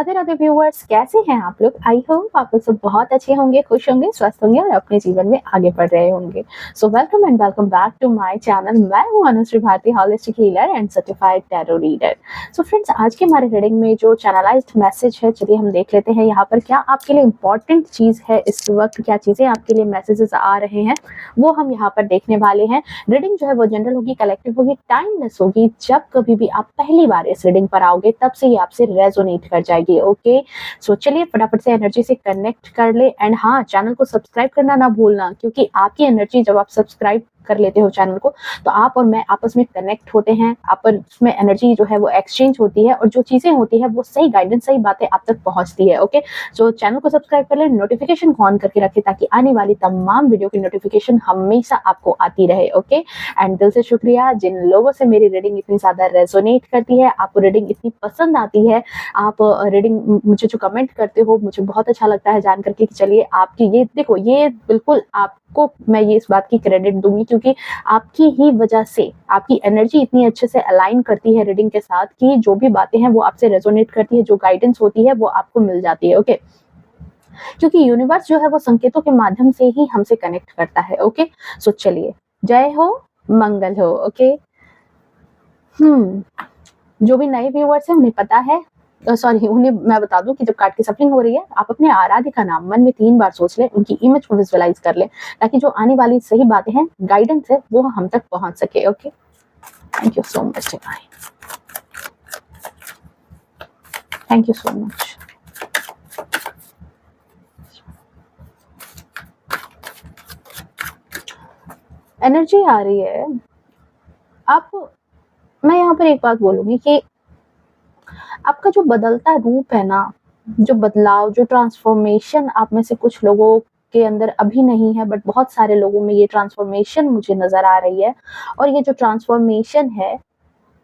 Radhe Radhe viewers, कैसे हैं आप लोग? आई होप आप लोग सब बहुत अच्छे होंगे, खुश होंगे, स्वस्थ होंगे और अपने जीवन में आगे बढ़ रहे होंगे। So welcome and welcome back to my channel. मैं हूं Anushree Bharti, holistic healer and certified tarot reader. So friends, आज के हमारे रीडिंग में जो चैनलाइज्ड मैसेज है, चलिए हम देख लेते हैं यहाँ पर क्या आपके लिए इंपॉर्टेंट चीज है इस वक्त, क्या चीजें आपके लिए मैसेजेस आ रहे हैं वो हम यहाँ पर देखने वाले हैं। रीडिंग जो है वो जनरल होगी, कलेक्टिव होगी, टाइमलेस होगी। जब कभी भी आप पहली बार इस रीडिंग पर आओगे तब से ही आपसे रेजोनेट कर जाएगी। ओके, सो चलिए फटाफट से एनर्जी से कनेक्ट कर ले। एंड हाँ, चैनल को सब्सक्राइब करना ना भूलना, क्योंकि आपकी एनर्जी जब आप सब्सक्राइब कर लेते हो चैनल को तो आप और मैं आपस में कनेक्ट होते हैं, आपस में एनर्जी जो है वो एक्सचेंज होती है और जो चीजें होती है वो सही गाइडेंस, सही बातें आप तक पहुंचती है। ओके, सो चैनल को सब्सक्राइब कर ले, नोटिफिकेशन ऑन करके रखें ताकि आने वाली तमाम वीडियो की नोटिफिकेशन हमेशा आपको आती रहे। ओके, एंड दिल से शुक्रिया जिन लोगों से मेरी रीडिंग इतनी ज्यादा रेजोनेट करती है, आपको रीडिंग इतनी पसंद आती है, आप रीडिंग मुझे जो कमेंट करते हो, मुझे बहुत अच्छा लगता है जान करके कि चलिए आपकी ये देखो, ये बिल्कुल आपको मैं ये इस बात की क्रेडिट दूंगी क्योंकि आपकी ही वजह से आपकी एनर्जी इतनी अच्छे से अलाइन करती है रीडिंग के साथ कि जो भी बातें हैं वो आपसे रेजोनेट करती है, जो गाइडेंस होती है वो आपको मिल जाती है। ओके, क्योंकि यूनिवर्स जो है वो संकेतों के माध्यम से ही हमसे कनेक्ट करता है। ओके, सो चलिए, जय हो, मंगल हो। ओके, जो भी नए व्यूअर्स हैं उन्हें पता है, सॉरी उन्हें मैं बता दूं कि जब कार्ड की सफलिंग हो रही है आप अपने आराध्य का नाम मन में 3 बार सोच लें, उनकी इमेज को विजुअलाइज कर लें ताकि जो आने वाली सही बातें हैं, गाइडेंस है, वो हम तक पहुंच सके। Okay, thank you so much divine, thank you so much. Energy आ रही है आप, मैं यहाँ पर एक बात बोलूंगी कि आपका जो बदलता रूप है ना, जो बदलाव, जो ट्रांसफॉर्मेशन आप में से कुछ लोगों के अंदर अभी नहीं है, बट बहुत सारे लोगों में ये ट्रांसफॉर्मेशन मुझे नजर आ रही है। और ये जो ट्रांसफॉर्मेशन है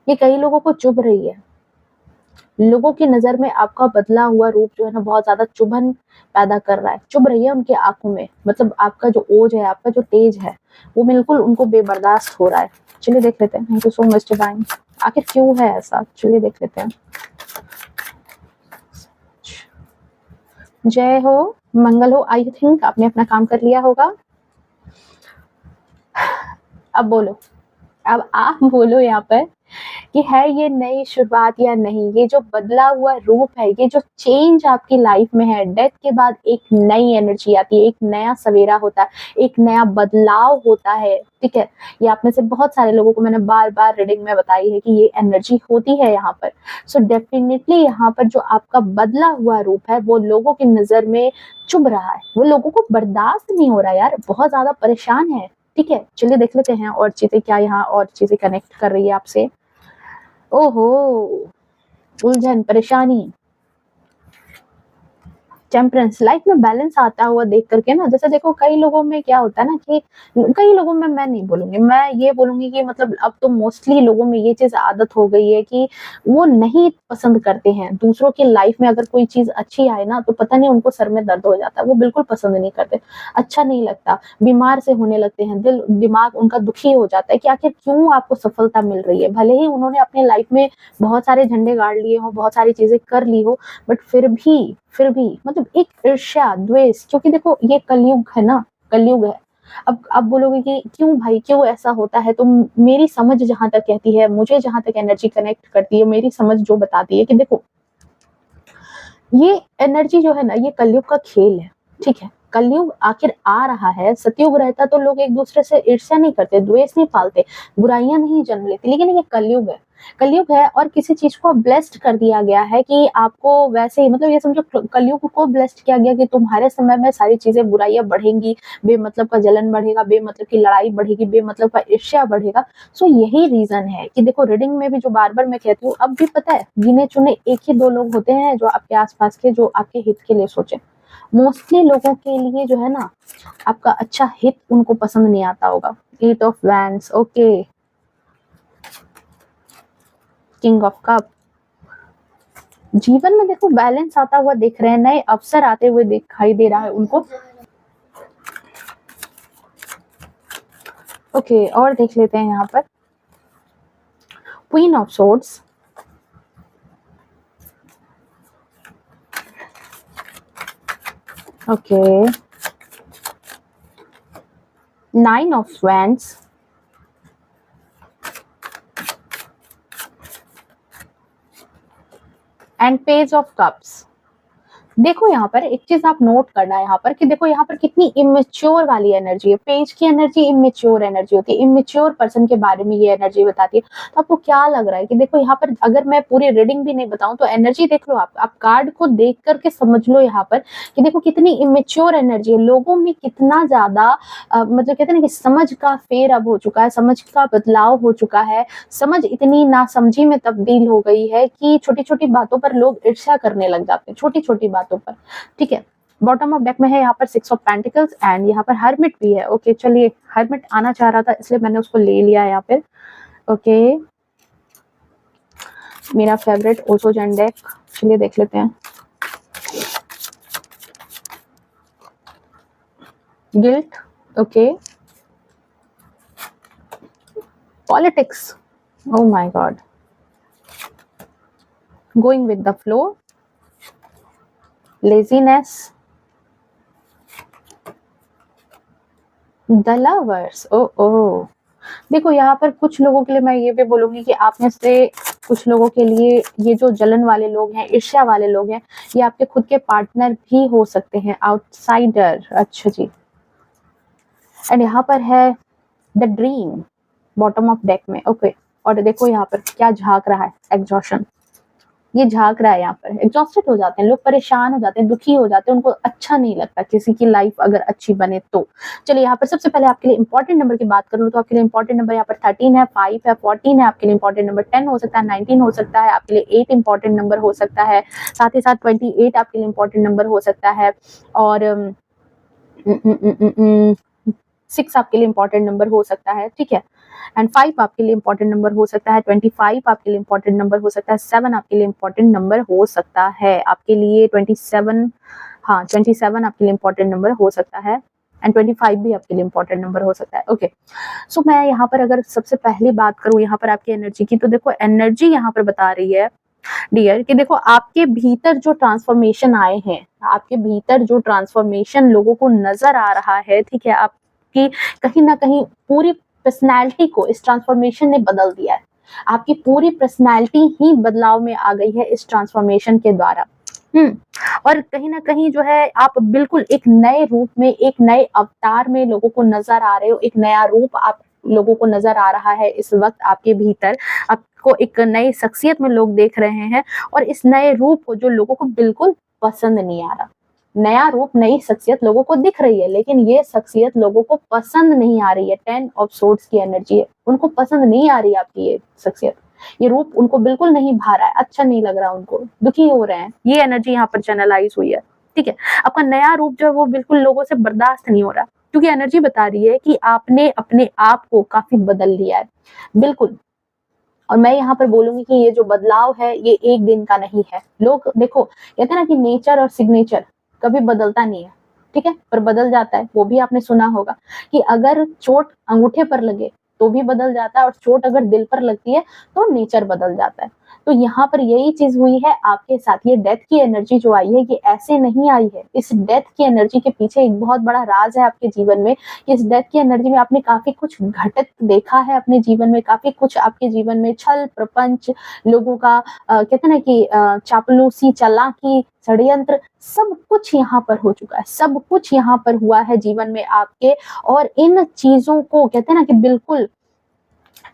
ये कई लोगों को चुभ रही है। लोगों की नजर में आपका बदला हुआ रूप जो है ना बहुत ज्यादा चुभन पैदा कर रहा है, चुभ रही है उनकी आंखों में। मतलब आपका जो ओज है, आपका जो तेज है, वो बिल्कुल उनको बेबर्दाश्त हो रहा है। चलिए देख लेते हैं। Thank you so much divine, आखिर क्यों है ऐसा, चलिए देख लेते हैं। जय हो, मंगल हो। आई थिंक आपने अपना काम कर लिया होगा। अब बोलो, अब आप बोलो यहाँ पर कि है ये नई शुरुआत या नहीं। ये जो बदला हुआ रूप है, ये जो चेंज आपकी लाइफ में है, डेथ के बाद एक नई एनर्जी आती है, एक नया सवेरा होता है, एक नया बदलाव होता है। ठीक है, ये आप में से बहुत सारे लोगों को मैंने बार बार रीडिंग में बताई है कि ये एनर्जी होती है यहाँ पर। सो डेफिनेटली यहाँ पर जो आपका बदला हुआ रूप है वो लोगों की नजर में चुभ रहा है, वो लोगों को बर्दाश्त नहीं हो रहा यार, बहुत ज्यादा परेशान है। ठीक है, चलिए देख लेते हैं और चीजें क्या यहाँ और चीजें कनेक्ट कर रही है आपसे। ओहो, उलझन, परेशानी, टेम्परेंस, लाइफ में बैलेंस आता हुआ देख करके ना, जैसे देखो कई लोगों में क्या होता है ना कि कई लोगों में, मैं नहीं बोलूंगी, मैं ये बोलूंगी कि मतलब अब तो मोस्टली लोगों में ये चीज आदत हो गई है कि वो नहीं पसंद करते हैं दूसरों की लाइफ में अगर कोई चीज अच्छी आए ना तो पता नहीं उनको सर में दर्द हो जाता है, वो बिल्कुल पसंद नहीं करते, अच्छा नहीं लगता, बीमार से होने लगते हैं, दिल दिमाग उनका दुखी हो जाता है कि आखिर क्यों आपको सफलता मिल रही है। भले ही उन्होंने अपनी लाइफ में बहुत सारे झंडे गाड़ लिए हो, बहुत सारी चीजें कर ली हो, बट फिर भी मतलब एक ईर्ष्या, द्वेष, क्योंकि देखो ये कलयुग है ना, कलयुग है। अब बोलोगे कि क्यों भाई, क्यों ऐसा होता है, तो मेरी समझ जहां तक कहती है, मुझे जहां तक एनर्जी कनेक्ट करती है, मेरी समझ जो बताती है कि देखो ये एनर्जी जो है ना, ये कलयुग का खेल है। ठीक है, कलयुग आखिर आ रहा है। सतयुग रहता तो लोग एक दूसरे से ईर्ष्या नहीं करते, द्वेष नहीं पालते, बुराइयां नहीं जन्म लेती, लेकिन ये कलयुग है, कलयुग है। और किसी चीज को ब्लेस्ड कर दिया गया है कि आपको वैसे ही, मतलब ये समझो कलयुग को ब्लेस्ड किया गया कि तुम्हारे समय में सारी चीजें, बुराइयां बढ़ेंगी, बेमतलब का जलन बढ़ेगा, बेमतलब की लड़ाई बढ़ेगी, बेमतलब का ईर्ष्या बढ़ेगा। सो यही रीजन है कि देखो रीडिंग में भी जो बार बार मैं कहती हूँ, अब भी पता है गिने चुने एक ही दो लोग होते हैं जो आपके आसपास के, जो आपके हित के लिए सोचे। मोस्टली लोगों के लिए जो है ना, आपका अच्छा हित उनको पसंद नहीं आता होगा। 8 of wands, okay, king of cup. जीवन में देखो बैलेंस आता हुआ दिख रहे हैं, नए अवसर आते हुए दिखाई दे रहा है उनको। ओके, और देख लेते हैं यहाँ पर queen of swords, okay, 9 of wands, and page of cups. देखो यहाँ पर एक चीज आप नोट करना है यहाँ पर कि देखो यहाँ पर कितनी इमेच्योर वाली एनर्जी है। पेज की एनर्जी इमेच्योर एनर्जी होती है, इमेच्योर पर्सन के बारे में ये एनर्जी बताती है। तो आपको क्या लग रहा है कि देखो यहाँ पर अगर मैं पूरी रीडिंग भी नहीं बताऊं तो एनर्जी देख लो, आप कार्ड को देख करके समझ लो यहाँ पर कि देखो कितनी इमेच्योर एनर्जी है। लोगों में कितना ज्यादा मतलब कहते हैं ना कि समझ का फेर अब हो चुका है, समझ का बदलाव हो चुका है, समझ इतनी नासमझी में तब्दील हो गई है कि छोटी छोटी बातों पर लोग ईर्ष्या करने लग जाते हैं, छोटी छोटी बातों पर। ठीक है, बॉटम ऑफ डेक में है यहाँ पर 6 ऑफ पेंटिकल्स एंड यहाँ पर हर्मिट भी है। ओके चलिए, हर्मिट आना चाह रहा था इसलिए मैंने उसको ले लिया यहाँ पे। ओके, मेरा फेवरेट ओसो जैन डेक, चलिए देख लेते हैं। Guilt, okay, politics, oh my god, going with the flow, laziness, the lovers, oh। देखो यहाँ पर कुछ लोगों के लिए मैं ये भी बोलूंगी कि आप में से कुछ लोगों के लिए ये जो जलन वाले लोग हैं, ईर्ष्या वाले लोग हैं, ये आपके खुद के पार्टनर भी हो सकते हैं, आउटसाइडर। अच्छा जी, एंड यहाँ पर है the dream bottom of deck में। ओके, और देखो यहाँ पर क्या झांक रहा है, एग्जॉशन, ये झांक रहा है यहाँ पर। एग्जॉस्टेड हो जाते हैं लोग, परेशान हो जाते हैं, दुखी हो जाते हैं, उनको अच्छा नहीं लगता किसी की लाइफ अगर अच्छी बने तो। चलिए यहाँ पर सबसे पहले आपके लिए इंपॉर्टेंट नंबर की बात करूँ तो आपके लिए इंपॉर्टेंट नंबर यहाँ पर 13 है, 5 है, 14 है। आपके लिए इंपॉर्टेंट नंबर 10 हो सकता है, 19 हो सकता है। आपके लिए 8 इंपॉर्टेंट नंबर हो सकता है, साथ ही साथ 28 आपके लिए इंपॉर्टेंट नंबर हो सकता है, और 6 आपके लिए इंपॉर्टेंट नंबर हो सकता है। ठीक है, एंड 5 आपके लिए इंपॉर्टेंट नंबर हो सकता है, 25 आपके लिए इंपॉर्टेंट नंबर हो सकता है, 7 आपके लिए इंपॉर्टेंट नंबर हो सकता है। आपके लिए 27, हाँ 27 आपके लिए इंपॉर्टेंट नंबर हो सकता है, एंड 25 भी आपके लिए इंपॉर्टेंट नंबर हो सकता है। ओके, सो मैं यहाँ पर अगर सबसे पहली बात करूँ यहाँ पर आपकी एनर्जी की, तो देखो एनर्जी यहाँ पर बता रही है डियर कि देखो आपके भीतर जो ट्रांसफॉर्मेशन आए हैं, आपके भीतर जो ट्रांसफॉर्मेशन लोगों को नजर आ रहा है, ठीक है, आपकी कहीं ना कहीं पूरी पर्सनैलिटी को इस ट्रांसफॉर्मेशन ने बदल दिया है। आपकी पूरी पर्सनैलिटी ही बदलाव में आ गई है इस ट्रांसफॉर्मेशन के द्वारा। और कहीं ना कहीं जो है आप बिल्कुल एक नए रूप में, एक नए अवतार में लोगों को नजर आ रहे हो। एक नया रूप आप लोगों को नजर आ रहा है इस वक्त आपके भीतर। आपको एक नई शख्सियत में लोग देख रहे हैं, और इस नए रूप को जो लोगों को बिल्कुल पसंद नहीं आ रहा, नया रूप, नई शख्सियत लोगों को दिख रही है, लेकिन ये शख्सियत लोगों को पसंद नहीं आ रही है। 10 ऑफ सोर्ड्स की एनर्जी है, उनको पसंद नहीं आ रही है आपकी ये शख्सियत, ये रूप उनको बिल्कुल नहीं भा रहा है, अच्छा नहीं लग रहा उनको, दुखी हो रहे हैं। ये एनर्जी यहाँ पर चैनलाइज हुई है। ठीक है, आपका नया रूप जो है वो बिल्कुल लोगों से बर्दाश्त नहीं हो रहा, क्योंकि एनर्जी बता रही है कि आपने अपने आप को काफी बदल लिया है, बिल्कुल। और मैं यहाँ पर बोलूंगी कि ये जो बदलाव है ये एक दिन का नहीं है। लोग देखो कहते हैं ना कि नेचर और सिग्नेचर कभी बदलता नहीं है, ठीक है, पर बदल जाता है। वो भी आपने सुना होगा कि अगर चोट अंगूठे पर लगे तो भी बदल जाता है, और चोट अगर दिल पर लगती है तो नेचर बदल जाता है। तो यहाँ पर यही चीज हुई है आपके साथ। ये डेथ की एनर्जी जो आई है ये ऐसे नहीं आई है। इस डेथ की एनर्जी के पीछे एक बहुत बड़ा राज है आपके जीवन में। इस डेथ की एनर्जी में आपने काफी कुछ घटित देखा है अपने जीवन में, काफी कुछ आपके जीवन में छल प्रपंच, लोगों का कहते हैं ना कि चापलूसी, चालाकी, षड्यंत्र, सब कुछ यहाँ पर हो चुका है, सब कुछ यहाँ पर हुआ है जीवन में आपके। और इन चीजों को कहते हैं ना कि बिल्कुल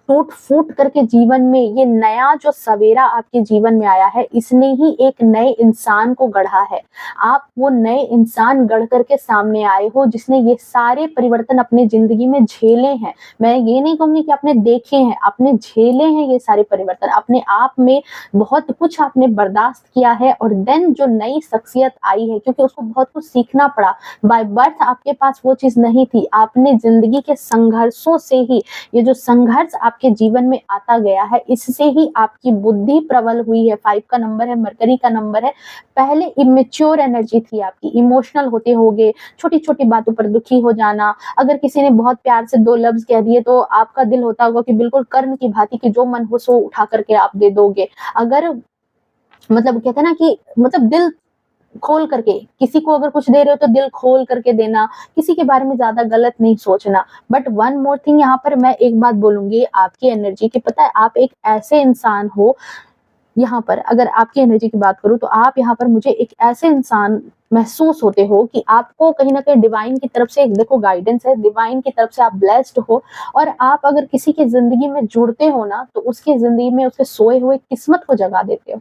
टूट फूट करके जीवन में ये नया जो सवेरा आपके जीवन में आया है, इसने ही एक नए इंसान को गढ़ा है। आप वो नए इंसान गढ़ करके सामने आए हो जिसने ये सारे परिवर्तन अपने जिंदगी में झेले हैं। मैं ये नहीं कहूंगी कि आपने देखे हैं, आपने झेले हैं ये सारे परिवर्तन। अपने आप में बहुत कुछ आपने बर्दाश्त किया है, और देन जो नई शख्सियत आई है, क्योंकि उसको बहुत कुछ सीखना पड़ा। बाय बर्थ आपके पास वो चीज नहीं थी, आपने जिंदगी के संघर्षों से ही, ये जो संघर्ष आपके जीवन में आता गया है, इससे ही आपकी बुद्धि प्रबल हुई है। 5 का नंबर है, मरकरी का नंबर है। पहले इमेच्योर एनर्जी थी आपकी, इमोशनल होते होगे, छोटी छोटी बातों पर दुखी हो जाना। अगर किसी ने बहुत प्यार से 2 लफ्ज कह दिए तो आपका दिल होता होगा कि बिल्कुल कर्ण की भांति कि जो मन हो सो उठा करके आप दे दोगे। अगर मतलब कहते हैं ना कि मतलब दिल खोल करके, किसी को अगर कुछ दे रहे हो तो दिल खोल करके देना, किसी के बारे में ज़्यादा गलत नहीं सोचना। बट वन मोर थिंग, यहाँ पर मैं एक बात बोलूँगी आपकी एनर्जी की, पता है आप एक ऐसे इंसान हो, यहाँ पर अगर आपकी एनर्जी की बात करूँ तो आप यहाँ पर मुझे एक ऐसे इंसान महसूस होते हो कि आपको कहीं न कहीं डिवाइन की तरफ से एक देखो गाइडेंस है, डिवाइन की तरफ से आप ब्लेस्ड हो, और आप अगर किसी की ज़िंदगी में जुड़ते हो ना, तो उसकी ज़िंदगी में उसके सोए हुए किस्मत को जगा देते हो।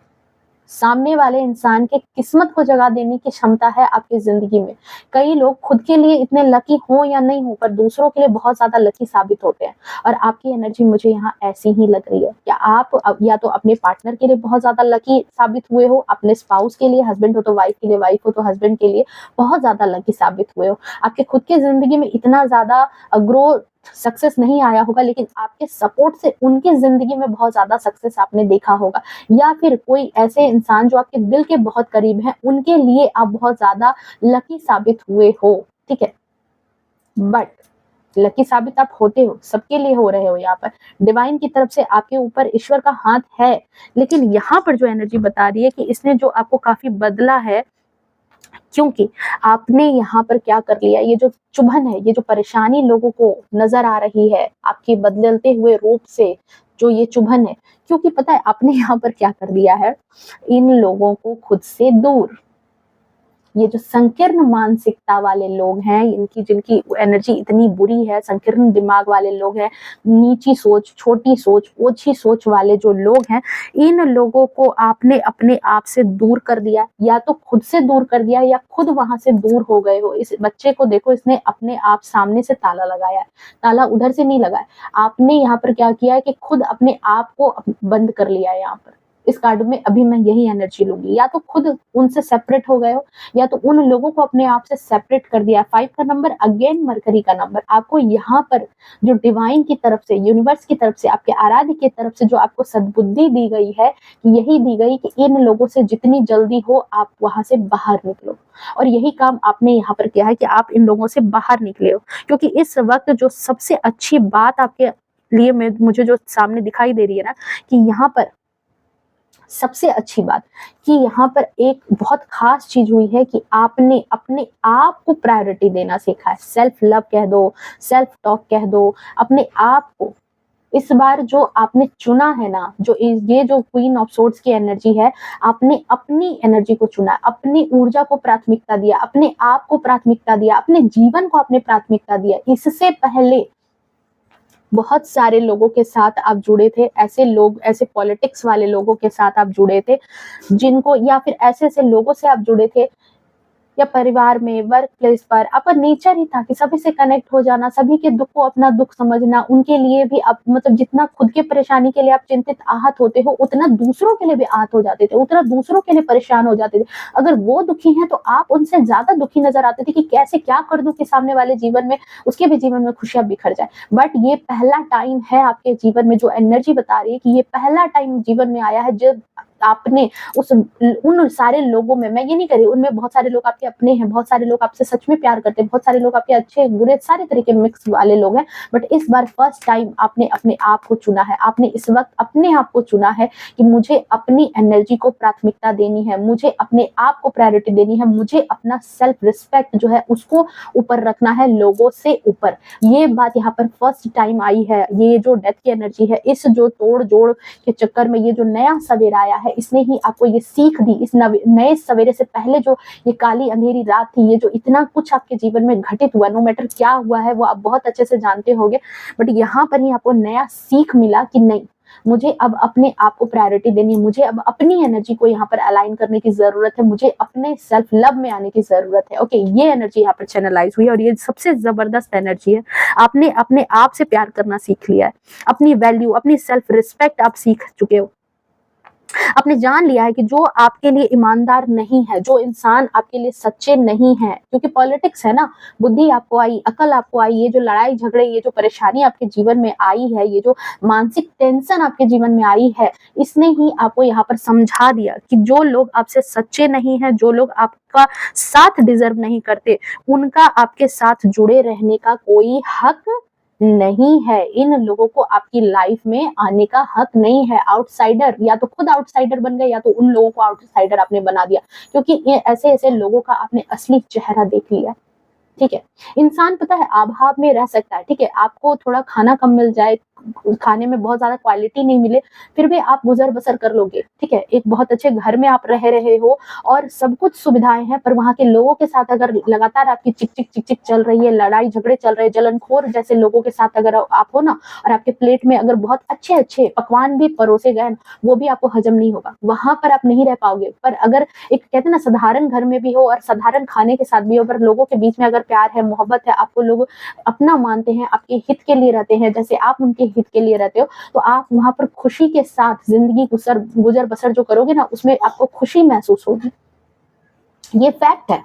सामने वाले इंसान के किस्मत को जगा देने की क्षमता है आपकी ज़िंदगी में। कई लोग खुद के लिए इतने लकी हों या नहीं हों, पर दूसरों के लिए बहुत ज़्यादा लकी साबित होते हैं, और आपकी एनर्जी मुझे यहाँ ऐसी ही लग रही है। क्या आप या तो अपने पार्टनर के लिए बहुत ज़्यादा लकी साबित हुए हो, अपने स्पाउस के लिए, हस्बैंड हो तो वाइफ के लिए, वाइफ हो तो हस्बैंड के लिए बहुत ज़्यादा लकी साबित हुए हो। आपके खुद की ज़िंदगी में इतना ज़्यादा ग्रोथ सक्सेस नहीं आया होगा, लेकिन आपके सपोर्ट से उनकी ज़िंदगी में बहुत ज़्यादा सक्सेस आपने देखा होगा। या फिर कोई ऐसे इंसान जो आपके दिल के बहुत करीब हैं, उनके लिए आप बहुत ज़्यादा लकी साबित हुए हो, ठीक है? बट लकी साबित आप होते हो, सबके लिए हो रहे हो यहाँ पर। डिवाइन की तरफ से आपके ऊपर ईश्वर का हाथ है, लेकिन यहाँ पर जो एनर्जी बता रही है कि इसने जो आपको काफ़ी बदला है, क्योंकि आपने यहाँ पर क्या कर लिया, ये जो चुभन है, ये जो परेशानी लोगों को नज़र आ रही है, आपके बदलते हुए रूप से जो ये चुभन है, क्योंकि पता है आपने यहाँ पर क्या कर दिया है, इन लोगों को खुद से दूर, ये जो संकीर्ण मानसिकता वाले लोग हैं, इनकी जिनकी एनर्जी इतनी बुरी है, संकीर्ण दिमाग वाले लोग हैं, नीची सोच, छोटी सोच, ओछी सोच वाले जो लोग हैं, इन लोगों को आपने अपने आप से दूर कर दिया, या तो खुद से दूर कर दिया या खुद वहां से दूर हो गए हो। इस बच्चे को देखो, इसने अपने आप सामने से ताला लगाया है, ताला उधर से नहीं लगाया, आपने यहाँ पर क्या किया है कि खुद अपने आप को बंद कर लिया है। यहाँ पर इस कार्ड में अभी मैं यही एनर्जी लूंगी, या तो खुद उनसे सेपरेट हो गए हो, या तो उन लोगों को अपने आप से सेपरेट कर दिया। 5 का नंबर अगेन मरकरी का नंबर, आपको यहाँ पर जो डिवाइन की तरफ से, यूनिवर्स की तरफ से, आपके आराध्य की तरफ से जो आपको सद्बुद्धि दी गई है, यही दी गई कि इन लोगों से जितनी जल्दी हो आप वहां से बाहर निकलो। और यही काम आपने यहाँ पर किया है कि आप इन लोगों से बाहर निकले हो, क्योंकि इस वक्त जो सबसे अच्छी बात आपके लिए मुझे जो सामने दिखाई दे रही है ना, कि यहाँ पर सबसे अच्छी बात कि यहाँ पर एक बहुत खास चीज हुई है कि आपने अपने आप को प्रायोरिटी देना सीखा है। सेल्फ लव कह दो, सेल्फ टॉक कह दो, अपने आप को इस बार जो आपने चुना है ना, जो ये जो क्वीन ऑफ सोर्ड्स की एनर्जी है, आपने अपनी एनर्जी को चुना, अपनी ऊर्जा को प्राथमिकता दिया, अपने आप को प्राथमिकता दिया, अपने जीवन को आपने प्राथमिकता दिया। इससे पहले बहुत सारे लोगों के साथ आप जुड़े थे, ऐसे लोग, ऐसे पॉलिटिक्स वाले लोगों के साथ आप जुड़े थे, जिनको, या फिर ऐसे ऐसे लोगों से आप जुड़े थे, या परिवार में, वर्क प्लेस पर, आपका नेचर ही था कि सभी से कनेक्ट हो जाना, सभी के दुख को अपना दुख समझना, उनके लिए भी आप मतलब जितना खुद के परेशानी के लिए आप चिंतित आहत होते हो, उतना दूसरों के लिए भी आहत हो जाते थे, उतना दूसरों के लिए परेशान हो जाते थे। अगर वो दुखी हैं तो आप उनसे ज्यादा दुखी नजर आते थे कि कैसे क्या कर दूं कि सामने वाले जीवन में, उसके भी जीवन में खुशियां बिखर जाए। बट ये पहला टाइम है आपके जीवन में, जो एनर्जी बता रही है कि ये पहला टाइम जीवन में आया है जब आपने उन सारे लोगों में, मैं ये नहीं कह रही, उनमें बहुत सारे लोग आपके अपने हैं, बहुत सारे लोग आपसे सच में प्यार करते हैं, बहुत सारे लोग आपके अच्छे बुरे सारे तरीके मिक्स वाले लोग हैं, बट इस बार फर्स्ट टाइम आपने अपने आप को चुना है। आपने इस वक्त अपने आप को चुना है कि मुझे अपनी एनर्जी को प्राथमिकता देनी है, मुझे अपने आप को प्रायोरिटी देनी है, मुझे अपना सेल्फ रिस्पेक्ट जो है उसको ऊपर रखना है, लोगों से ऊपर। ये बात यहाँ पर फर्स्ट टाइम आई है। ये जो डेथ की एनर्जी है, इस जो तोड़ जोड़ के चक्कर में ये जो नया सवेरा आया है, इसने ही आपको ये सीख दी। इस नए सवेरे से पहले जो ये काली अंधेरी रात थी, ये जो इतना कुछ आपके जीवन में घटित हुआ, नो मैटर क्या हुआ है वो आप बहुत अच्छे से जानते होंगे, बट यहाँ पर ही आपको नया सीख मिला कि नहीं, मुझे अब अपने आप को प्रायोरिटी देनी है, मुझे अब अपनी एनर्जी को यहाँ पर अलाइन करने की जरूरत है, मुझे अपने सेल्फ लव में आने की जरूरत है। ओके, ये एनर्जी यहाँ पर चैनलाइज हुई है और ये सबसे जबरदस्त एनर्जी है। आपने अपने आप से प्यार करना सीख लिया है, अपनी वैल्यू, अपनी सेल्फ रिस्पेक्ट आप सीख चुके हो। आपने जान लिया है कि जो आपके लिए ईमानदार नहीं है, जो इंसान आपके लिए सच्चे नहीं है, क्योंकि पॉलिटिक्स है ना, बुद्धि आपको आई, अकल आपको आई, ये जो लड़ाई झगड़े, ये जो परेशानी आपके जीवन में आई है, ये जो मानसिक टेंशन आपके जीवन में आई है, इसने ही आपको यहाँ पर समझा दिया कि जो लोग आपसे सच्चे नहीं है, जो लोग आपका साथ डिजर्व नहीं करते, उनका आपके साथ जुड़े रहने का कोई हक नहीं है। इन लोगों को आपकी लाइफ में आने का हक नहीं है। आउटसाइडर, या तो खुद आउटसाइडर बन गए या तो उन लोगों को आउटसाइडर आपने बना दिया, क्योंकि ये ऐसे ऐसे लोगों का आपने असली चेहरा देख लिया। ठीक है, इंसान पता है अभाव में रह सकता है। ठीक है, आपको थोड़ा खाना कम मिल जाए, खाने में बहुत ज्यादा क्वालिटी नहीं मिले, फिर भी आप गुजर बसर कर लोगे। ठीक है, एक बहुत अच्छे घर में आप रह रहे हो और सब कुछ सुविधाएं हैं, पर वहां के लोगों के साथ अगर लगातार आपकी चिक चिक चिक चिक चल रही है, लड़ाई झगड़े चल रहे हैं, जलनखोर जैसे लोगों के साथ अगर आप हो ना, और आपके प्लेट में अगर बहुत अच्छे अच्छे पकवान भी परोसे गए, वो भी आपको हजम नहीं होगा, वहां पर आप नहीं रह पाओगे। पर अगर एक कहते हैं ना, साधारण घर में भी हो और साधारण खाने के साथ भी हो, पर लोगों के बीच में अगर प्यार है, मोहब्बत है, आपको लोग अपना मानते हैं, आपके हित के लिए रहते हैं, जैसे आप उनके हित के लिए रहते हो, तो आप वहां पर खुशी के साथ जिंदगी गुजर बसर जो करोगे ना, उसमें आपको खुशी महसूस होगी। ये फैक्ट है,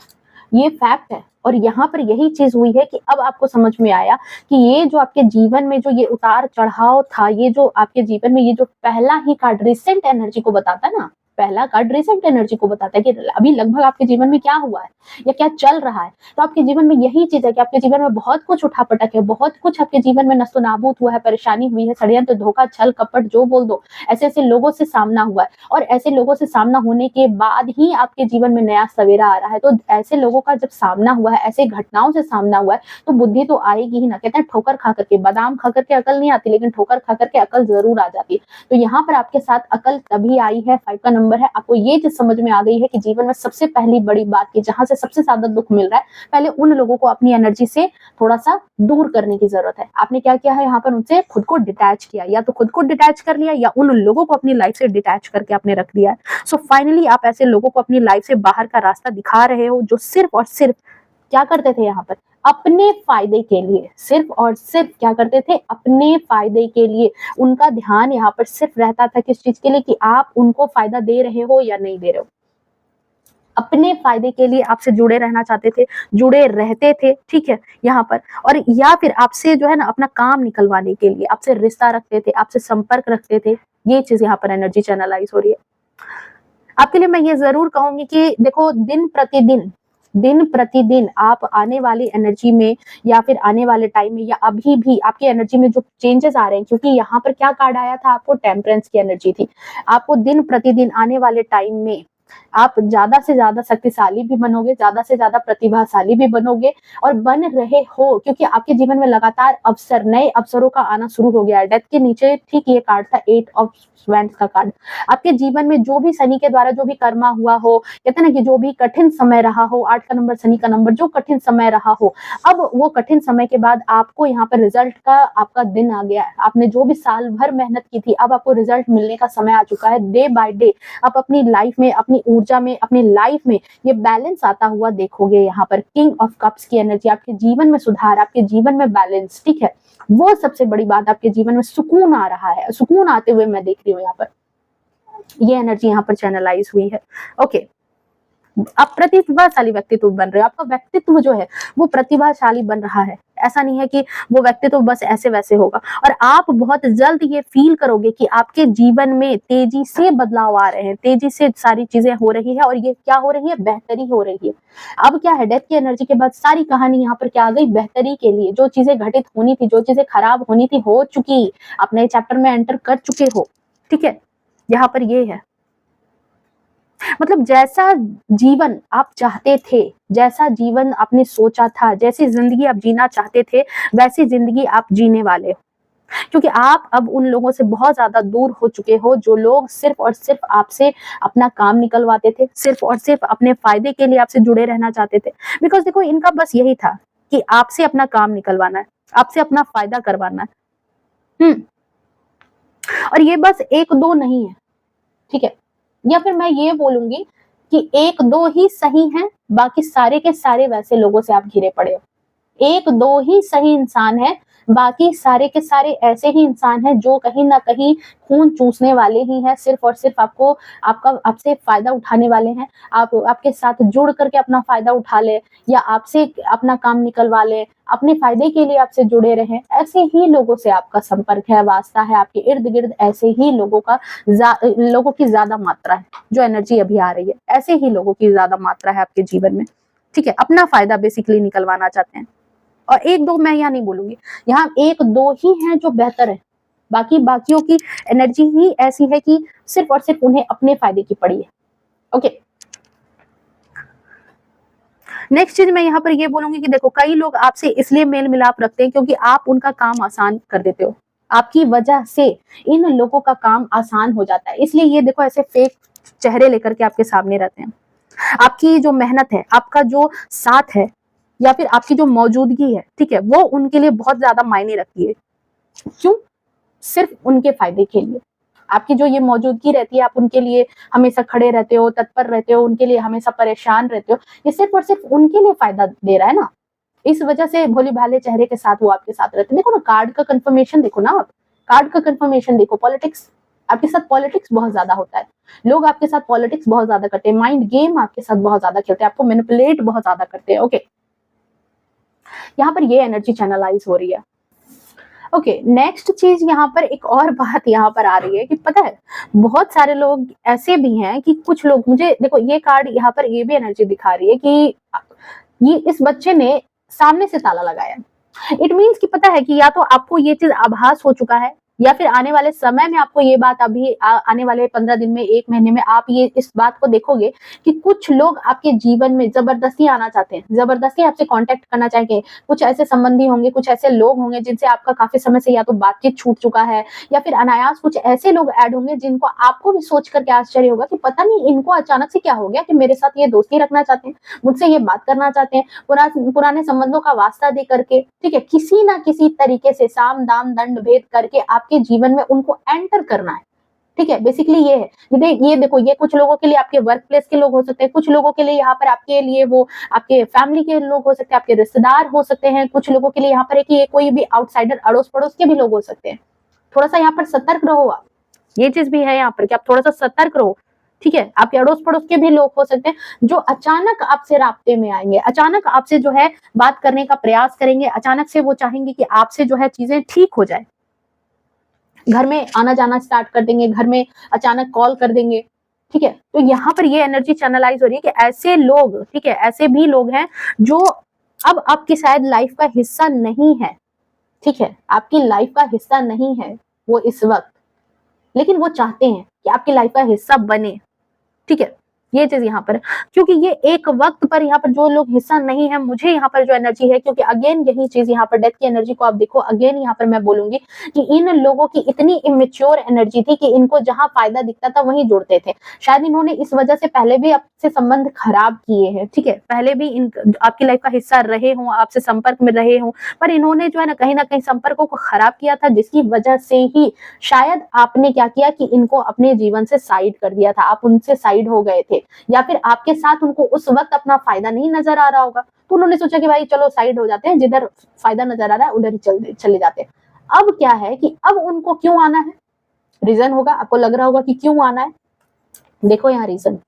ये फैक्ट है। और यहाँ पर यही चीज हुई है कि अब आपको समझ में आया कि ये जो आपके जीवन में जो ये उतार चढ़ाव था, ये जो आपके जीवन में ये जो पहला ही कार्ड रिसेंट एनर्जी को बताता है ना, पहला कार्ड रिसेंट एनर्जी को बताता है कि अभी लगभग आपके जीवन में क्या हुआ है या क्या चल रहा है। तो आपके जीवन में यही चीज है कि आपके जीवन में बहुत कुछ उठापटक है, बहुत कुछ आपके जीवन में नस्तो नाबूद हुआ है, परेशानी हुई है, षड्यंत्र, धोखा, छल, कपट, जो बोल दो, ऐसे ऐसे लोगों से सामना हुआ है। और ऐसे लोगों से सामना होने के बाद ही आपके जीवन में नया सवेरा आ रहा है। तो ऐसे लोगों का जब सामना हुआ है, ऐसे घटनाओं से सामना हुआ है, तो बुद्धि तो आएगी ही ना। कहते हैं ठोकर खा करके, बादाम खा करके अकल नहीं आती, लेकिन ठोकर खा करके अकल जरूर आ जाती है। तो यहाँ पर आपके साथ अकल तभी आई है, 5 का नंबर है, आपको ये चीज समझ में आ गई है कि जीवन में सबसे पहली बड़ी बात की जहां से सबसे ज्यादा दुख मिल रहा है, पहले उन लोगों को अपनी एनर्जी से थोड़ा सा दूर करने की जरूरत है। आपने क्या किया है यहाँ पर, उनसे खुद को डिटैच किया, या तो खुद को डिटैच कर लिया या उन लोगों को अपनी लाइफ से डिटैच करके आपने रख दिया है। सो फाइनली आप ऐसे लोगों को अपनी लाइफ से बाहर का रास्ता दिखा रहे हो, जो सिर्फ और सिर्फ क्या करते थे यहाँ पर, अपने फायदे के लिए, सिर्फ और सिर्फ क्या करते थे, अपने फायदे के लिए। उनका ध्यान यहाँ पर सिर्फ रहता था किस चीज के लिए, कि आप उनको फायदा दे रहे हो या नहीं दे रहे हो। अपने फायदे के लिए आपसे जुड़े रहना चाहते थे, जुड़े रहते थे। ठीक है, यहाँ पर, और या फिर आपसे जो है ना अपना काम निकलवाने के लिए आपसे रिश्ता रखते थे, आपसे संपर्क रखते थे। ये चीज यहाँ पर एनर्जी चैनलाइज हो रही है। आपके लिए मैं ये जरूर कहूंगी कि देखो, दिन प्रतिदिन आप आने वाली एनर्जी में या फिर आने वाले टाइम में या अभी भी आपकी एनर्जी में जो चेंजेस आ रहे हैं, क्योंकि यहाँ पर क्या कार्ड आया था, आपको टेम्परेंस की एनर्जी थी। आपको दिन प्रतिदिन आने वाले टाइम में आप ज्यादा से ज्यादा शक्तिशाली भी बनोगे, ज्यादा से ज्यादा प्रतिभाशाली भी बनोगे और बन रहे हो, क्योंकि आपके जीवन में लगातार अवसर, नए अवसरों का आना शुरू हो गया है। डेथ के नीचे ठीक ये कार्ड था, 8 ऑफ स्वैंड्स का कार्ड। आपके जीवन में जो भी शनि के द्वारा जो भी कर्मा हुआ हो, कहते हैं ना कि जो भी कठिन समय रहा हो, 8 का नंबर शनि का नंबर, जो कठिन समय रहा हो, अब वो कठिन समय के बाद आपको यहाँ पर रिजल्ट का आपका दिन आ गया है। आपने जो भी साल भर मेहनत की थी, अब आपको रिजल्ट मिलने का समय आ चुका है। डे बाय डे आप अपनी लाइफ में, अपनी ऊर्जा में, अपनी लाइफ में ये बैलेंस आता हुआ देखोगे। यहाँ पर किंग ऑफ कप्स की एनर्जी, आपके जीवन में सुधार, आपके जीवन में बैलेंस। ठीक है, वो सबसे बड़ी बात, आपके जीवन में सुकून आ रहा है, सुकून आते हुए मैं देख रही हूँ यहाँ पर। ये एनर्जी यहाँ पर चैनलाइज हुई है। ओके, आप प्रतिभाशाली व्यक्तित्व बन रहे हो, आपका व्यक्तित्व जो है वो प्रतिभाशाली बन रहा है। ऐसा नहीं है कि वो व्यक्तित्व बस ऐसे वैसे होगा। और आप बहुत जल्द ये फील करोगे कि आपके जीवन में तेजी से बदलाव आ रहे हैं, तेजी से सारी चीजें हो रही है, और ये क्या हो रही है, बेहतरी हो रही है। अब क्या है, डेथ की एनर्जी के बाद सारी कहानी यहाँ पर क्या आ गई, बेहतरी के लिए। जो चीजें घटित होनी थी, जो चीजें खराब होनी थी, हो चुकी, आप नए चैप्टर में एंटर कर चुके हो। ठीक है, यहाँ पर ये है, मतलब जैसा जीवन आप चाहते थे, जैसा जीवन आपने सोचा था, जैसी जिंदगी आप जीना चाहते थे, वैसी जिंदगी आप जीने वाले हो। क्योंकि आप अब उन लोगों से बहुत ज्यादा दूर हो चुके हो, जो लोग सिर्फ और सिर्फ आपसे अपना काम निकलवाते थे, सिर्फ और सिर्फ अपने फायदे के लिए आपसे जुड़े रहना चाहते थे। बिकॉज देखो, इनका बस यही था कि आपसे अपना काम निकलवाना है, आपसे अपना फायदा करवाना है। और ये बस एक दो नहीं है। ठीक है, या फिर मैं ये बोलूंगी कि एक दो ही सही हैं, बाकी सारे के सारे वैसे लोगों से आप घिरे पड़े हो। एक दो ही सही इंसान है, बाकी सारे के सारे ऐसे ही इंसान हैं जो कहीं ना कहीं खून चूसने वाले ही हैं, सिर्फ और सिर्फ आपसे फायदा उठाने वाले हैं। आपके साथ जुड़ करके अपना फायदा उठा ले, या आपसे अपना काम निकलवा ले, अपने फायदे के लिए आपसे जुड़े रहें। ऐसे ही लोगों से आपका संपर्क है, वास्ता है, आपके इर्द गिर्द ऐसे ही लोगों की ज्यादा मात्रा है। जो एनर्जी अभी आ रही है, ऐसे ही लोगों की ज्यादा मात्रा है आपके जीवन में। ठीक है, अपना फायदा बेसिकली निकलवाना चाहते हैं। और एक दो मैं यहाँ नहीं बोलूंगी, यहाँ एक दो ही हैं जो बेहतर है, बाकियों की एनर्जी ही ऐसी है कि सिर्फ और सिर्फ उन्हें अपने फायदे की पड़ी है। ओके, नेक्स्ट चीज मैं यहाँ पर ये बोलूंगी कि देखो, कई लोग आपसे इसलिए मेल मिलाप रखते हैं क्योंकि आप उनका काम आसान कर देते हो। आपकी वजह से इन लोगों का काम आसान हो जाता है, इसलिए ये देखो ऐसे फेक चेहरे लेकर के आपके सामने रहते हैं। आपकी जो मेहनत है, आपका जो साथ है, या फिर आपकी जो मौजूदगी है, ठीक है, वो उनके लिए बहुत ज्यादा मायने रखती है। क्यों? सिर्फ उनके फायदे के लिए। आपकी जो ये मौजूदगी रहती है, आप उनके लिए हमेशा खड़े रहते हो, तत्पर रहते हो, उनके लिए हमेशा परेशान रहते हो, ये सिर्फ और सिर्फ उनके लिए फायदा दे रहा है ना। इस वजह से भोले भाले चेहरे के साथ वो आपके साथ रहते हैं। देखो ना, कार्ड का कंफर्मेशन देखो ना, आप कार्ड का कंफर्मेशन देखो। पॉलिटिक्स, आपके साथ पॉलिटिक्स बहुत ज्यादा होता है, लोग आपके साथ पॉलिटिक्स बहुत ज्यादा करते हैं, माइंड गेम आपके साथ बहुत ज्यादा खेलते हैं, आपको मैनिपुलेट बहुत ज्यादा करते हैं। ओके, यहाँ पर ये एनर्जी चैनलाइज हो रही है। ओके, नेक्स्ट चीज यहाँ पर एक और बात यहाँ पर आ रही है कि पता है, बहुत सारे लोग ऐसे भी हैं कि कुछ लोग, मुझे देखो ये कार्ड यहाँ पर ये भी एनर्जी दिखा रही है कि ये इस बच्चे ने सामने से ताला लगाया। इट मीन्स कि पता है कि या तो आपको ये चीज आभास हो चुका है, या फिर आने वाले समय में आपको ये बात अभी आने वाले 15 दिन में, 1 महीने में आप ये इस बात को देखोगे कि कुछ लोग आपके जीवन में जबरदस्ती आना चाहते हैं, जबरदस्ती आपसे कांटेक्ट करना चाहेंगे। कुछ ऐसे संबंधी होंगे, कुछ ऐसे लोग होंगे जिनसे आपका काफी समय से या तो बातचीत छूट चुका है, या फिर अनायास कुछ ऐसे लोग ऐड होंगे जिनको आपको भी सोच करके आश्चर्य होगा कि पता नहीं इनको अचानक से क्या हो गया कि मेरे साथ ये दोस्ती रखना चाहते हैं, मुझसे ये बात करना चाहते हैं, पुराने संबंधों का वास्ता दे करके, ठीक है, किसी ना किसी तरीके से साम दाम दंड भेद करके आपके जीवन में उनको एंटर करना है। ठीक है, बेसिकली ये है। ये देखो, ये कुछ लोगों के लिए आपके वर्क प्लेस के लोग हो सकते हैं, कुछ लोगों के लिए यहाँ पर आपके लिए वो आपके फैमिली के लोग हो सकते हैं, आपके रिश्तेदार हो सकते हैं, कुछ लोगों के लिए यहाँ पर है कि ये कोई भी आउटसाइडर, अड़ोस पड़ोस के भी लोग हो सकते हैं। थोड़ा सा यहाँ पर सतर्क रहो आप, ये चीज भी है यहाँ पर कि आप थोड़ा सा सतर्क रहो। ठीक है, आपके अड़ोस पड़ोस के भी लोग हो सकते हैं जो अचानक आपसे राब्ते में आएंगे, अचानक आपसे जो है बात करने का प्रयास करेंगे, अचानक से वो चाहेंगे कि आपसे जो है चीजें ठीक हो जाए, घर में आना जाना स्टार्ट कर देंगे, घर में अचानक कॉल कर देंगे। ठीक है, तो यहाँ पर ये एनर्जी चैनलाइज हो रही है कि ऐसे लोग, ठीक है, ऐसे भी लोग हैं जो अब आपकी शायद लाइफ का हिस्सा नहीं है। ठीक है, आपकी लाइफ का हिस्सा नहीं है वो इस वक्त, लेकिन वो चाहते हैं कि आपकी लाइफ का हिस्सा बने। ठीक है, ये चीज यहाँ पर, क्योंकि ये एक वक्त पर यहाँ पर जो लोग हिस्सा नहीं है, मुझे यहाँ पर जो एनर्जी है, क्योंकि अगेन यही चीज यहाँ पर डेथ की एनर्जी को आप देखो, अगेन यहाँ पर मैं बोलूंगी कि इन लोगों की इतनी इमेच्योर एनर्जी थी कि इनको जहां फायदा दिखता था वहीं जुड़ते थे। शायद इन्होंने इस वजह से पहले भी आपसे संबंध खराब किए हैं। ठीक है, पहले भी आपकी लाइफ का हिस्सा रहे हों, आपसे संपर्क में रहे हों, पर इन्होंने जो है ना कहीं संपर्कों को खराब किया था, जिसकी वजह से ही शायद आपने क्या किया कि इनको अपने जीवन से साइड कर दिया था, आप उनसे साइड हो गए थे, या फिर आपके साथ उनको उस वक्त अपना फायदा नहीं नजर आ रहा होगा, तो उन्होंने सोचा कि भाई चलो साइड हो जाते हैं, जिधर फायदा नजर आ रहा है उधर ही चले जाते हैं। अब क्या है कि अब उनको क्यों आना है, रीजन होगा, आपको लग रहा होगा कि क्यों आना है। देखो यहाँ रीजन,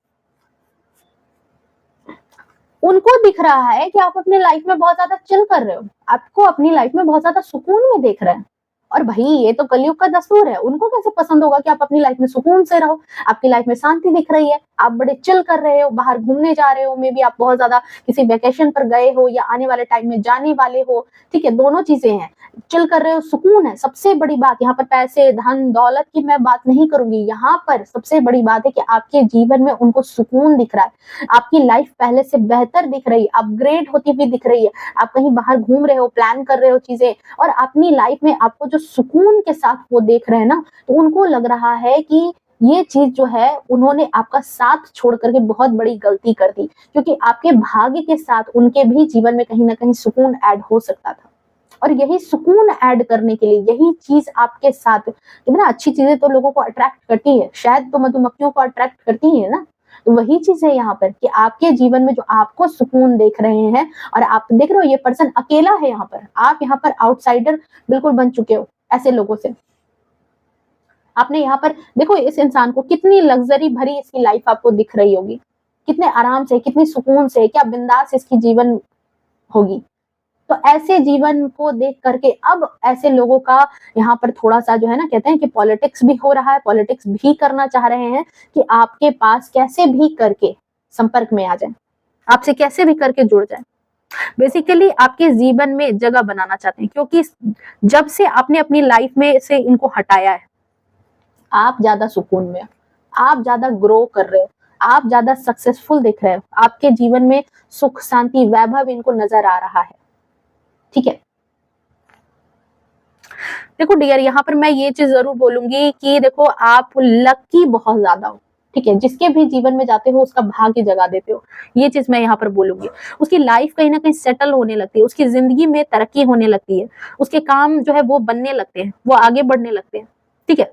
उनको दिख रहा है कि आप अपने लाइफ में बहुत ज्यादा चिल कर रहे हो, आपको अपनी लाइफ में बहुत ज्यादा सुकून में देख रहे हैं। और भाई ये तो कलयुग का दस्तूर है, उनको कैसे पसंद होगा कि आप अपनी लाइफ में सुकून से रहो, आपकी लाइफ में शांति दिख रही है, आप बड़े चिल कर रहे हो, बाहर घूमने जा रहे हो, मे बी आप बहुत ज्यादा किसी वेकेशन पर गए हो या आने वाले टाइम में जाने वाले हो। ठीक है, दोनों चीजें हैं, चिल कर रहे हो, सुकून है। सबसे बड़ी बात यहाँ पर पैसे, धन, दौलत की मैं बात नहीं करूंगी, यहाँ पर सबसे बड़ी बात है कि आपके जीवन में उनको सुकून दिख रहा है, आपकी लाइफ पहले से बेहतर दिख रही है, अपग्रेड होती हुई दिख रही है, आप कहीं बाहर घूम रहे हो, प्लान कर रहे हो चीजें, और अपनी लाइफ में आपको जो सुकून के साथ वो देख रहे हैं ना, तो उनको लग रहा है कि ये चीज जो है उन्होंने आपका साथ छोड़ करके बहुत बड़ी गलती कर दी, क्योंकि आपके भाग्य के साथ उनके भी जीवन में कहीं ना कहीं सुकून ऐड हो सकता था। और यही सुकून ऐड करने के लिए, यही चीज आपके साथ, कितना अच्छी चीजें तो लोगों को अट्रैक्ट करती है, शायद तो मधुमक्खियों को अट्रैक्ट करती है ना, तो वही चीज है यहाँ पर कि आपके जीवन में जो आपको सुकून देख रहे हैं, और आप देख रहे हो ये पर्सन अकेला है यहाँ पर, आप यहाँ पर आउटसाइडर बिल्कुल बन चुके हो ऐसे लोगों से। आपने यहाँ पर देखो इस इंसान को, कितनी लग्जरी भरी इसकी लाइफ आपको दिख रही होगी, कितने आराम से, कितनी सुकून से, क्या बिंदास इसकी जीवन होगी। तो ऐसे जीवन को देख करके अब ऐसे लोगों का यहाँ पर थोड़ा सा जो है ना, कहते हैं कि पॉलिटिक्स भी हो रहा है, पॉलिटिक्स भी करना चाह रहे हैं कि आपके पास कैसे भी करके संपर्क में आ जाए, आपसे कैसे भी करके जुड़ जाए। बेसिकली आपके जीवन में जगह बनाना चाहते हैं, क्योंकि जब से आपने अपनी लाइफ में से इनको हटाया है, आप ज्यादा सुकून में, आप ज्यादा ग्रो कर रहे हो, आप ज्यादा सक्सेसफुल दिख रहे हो, आपके जीवन में सुख शांति वैभव इनको नजर आ रहा है। ठीक है, देखो डियर, यहाँ पर मैं ये चीज जरूर बोलूंगी कि देखो आप लकी बहुत ज्यादा हो। ठीक है, जिसके भी जीवन में जाते हो उसका भाग्य जगा देते हो, ये चीज मैं यहाँ पर बोलूंगी। उसकी लाइफ कहीं ना कहीं सेटल होने लगती है, उसकी जिंदगी में तरक्की होने लगती है, उसके काम जो है वो बनने लगते हैं, वो आगे बढ़ने लगते हैं। ठीक है,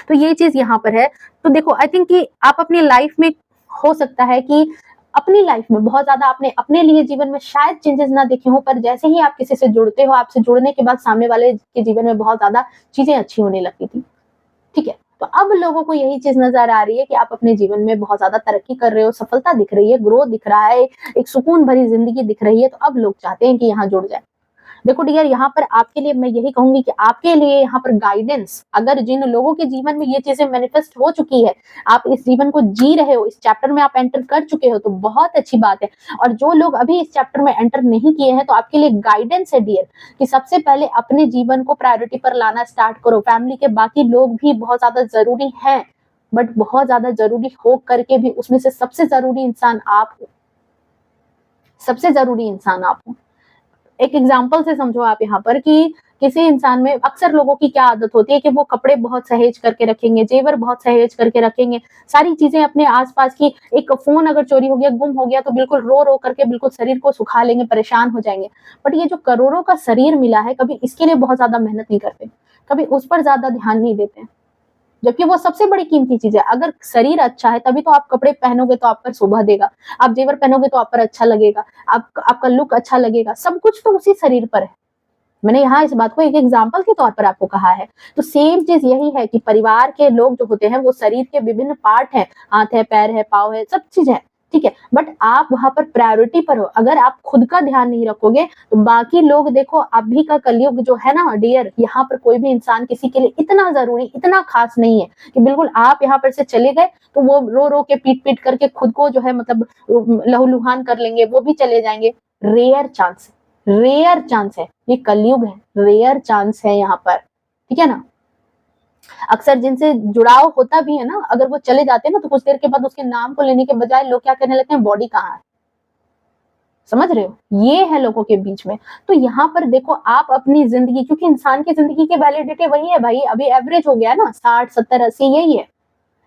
तो ये चीज यहाँ पर है। तो देखो आई थिंक कि आप अपनी लाइफ में, हो सकता है कि अपनी लाइफ में बहुत ज्यादा आपने अपने लिए जीवन में शायद चेंजेस ना देखे हो, पर जैसे ही आप किसी से जुड़ते हो, आपसे जुड़ने के बाद सामने वाले के जीवन में बहुत ज्यादा चीजें अच्छी होने लगती थी। ठीक है, तो अब लोगों को यही चीज नजर आ रही है कि आप अपने जीवन में बहुत ज्यादा तरक्की कर रहे हो, सफलता दिख रही है, ग्रोथ दिख रहा है, एक सुकून भरी जिंदगी दिख रही है, तो अब लोग चाहते हैं कि यहाँ जुड़ जाए। देखो डियर, यहाँ पर आपके लिए मैं यही कहूंगी कि आपके लिए यहाँ पर गाइडेंस, अगर जिन लोगों के जीवन में ये चीजें मैनिफेस्ट हो चुकी है, आप इस जीवन को जी रहे हो, इस चैप्टर में आप एंटर कर चुके हो, तो बहुत अच्छी बात है। और जो लोग अभी इस चैप्टर में एंटर नहीं किए हैं, तो आपके लिए गाइडेंस है डियर, कि सबसे पहले अपने जीवन को प्रायोरिटी पर लाना स्टार्ट करो। फैमिली के बाकी लोग भी बहुत ज्यादा जरूरी हैं, बट बहुत ज्यादा जरूरी हो करके भी उसमें से सबसे जरूरी इंसान आप हो, सबसे जरूरी इंसान आप हो। एक एग्जाम्पल से समझो आप यहाँ पर कि किसी इंसान में, अक्सर लोगों की क्या आदत होती है कि वो कपड़े बहुत सहेज करके रखेंगे, जेवर बहुत सहेज करके रखेंगे, सारी चीजें अपने आसपास की। एक फोन अगर चोरी हो गया, गुम हो गया, तो बिल्कुल रो रो करके बिल्कुल शरीर को सुखा लेंगे, परेशान हो जाएंगे। बट ये जो करोड़ों का शरीर मिला है, कभी इसके लिए बहुत ज्यादा मेहनत नहीं करते, कभी उस पर ज्यादा ध्यान नहीं देते, जबकि वो सबसे बड़ी कीमती चीज है। अगर शरीर अच्छा है तभी तो आप कपड़े पहनोगे तो आप पर शोभा देगा, आप जेवर पहनोगे तो आप पर अच्छा लगेगा, आपका लुक अच्छा लगेगा, सब कुछ तो उसी शरीर पर है। मैंने यहाँ इस बात को एक एग्जाम्पल के तौर पर आपको कहा है। तो सेम चीज यही है कि परिवार के लोग जो होते हैं वो शरीर के विभिन्न पार्ट हैं, हाथ है, पैर है, पाँव है, सब चीज है। ठीक है, बट आप वहां पर प्रायोरिटी पर हो। अगर आप खुद का ध्यान नहीं रखोगे तो बाकी लोग, देखो अभी का कलयुग जो है ना डियर, यहाँ पर कोई भी इंसान किसी के लिए इतना जरूरी, इतना खास नहीं है कि बिल्कुल आप यहाँ पर से चले गए तो वो रो रो के पीट पीट करके खुद को जो है मतलब लहूलुहान कर लेंगे, वो भी चले जाएंगे। रेयर चांस, रेयर चांस है, ये कलयुग है, रेयर चांस है यहाँ पर। ठीक है ना, अक्सर जिनसे जुड़ाव होता भी है ना, अगर वो चले जाते हैं ना, तो कुछ देर के बाद उसके नाम को लेने के बजाय लोग क्या कहने लगते हैं, बॉडी कहाँ है। समझ रहे हो, ये है लोगों के बीच में। तो यहाँ पर देखो आप अपनी जिंदगी, क्योंकि इंसान की जिंदगी की वैलिडिटी वही है भाई, अभी एवरेज हो गया है ना, 60 70 80 यही है।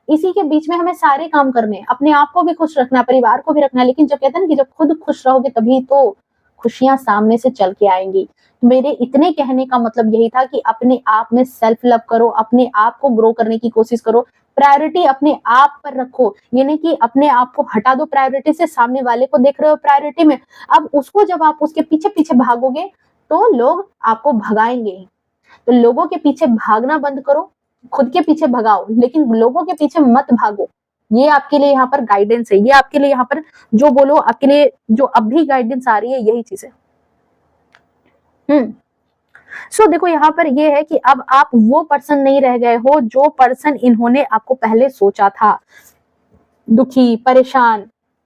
इसी के बीच में हमें सारे काम करने, अपने आप को भी खुश रखना, परिवार को भी रखना। लेकिन जब कहते हैं ना कि जब खुद खुश रहोगे तभी तो खुशियां सामने से चल के आएंगी। मेरे इतने कहने का मतलब यही था कि अपने आप में सेल्फ लव करो, अपने आप को ग्रो करने की कोशिश करो, प्रायोरिटी अपने आप पर रखो। ये नहीं कि अपने आप को हटा दो प्रायोरिटी से, सामने वाले को देख रहे हो प्रायोरिटी में, अब उसको जब आप उसके पीछे पीछे भागोगे तो लोग आपको भगाएंगे। तो लोगों के पीछे भागना बंद करो, खुद के पीछे भगाओ, लेकिन लोगों के पीछे मत भागो। ये आपके लिए यहाँ पर गाइडेंस है, ये आपके लिए यहाँ पर जो बोलो, आपके लिए जो अब भी गाइडेंस आ रही है, यही चीज है। सो देखो यहाँ पर ये है कि अब आप वो पर्सन नहीं रह गए हो जो पर्सन इन्होंने आपको पहले सोचा था। दुखी, परेशान,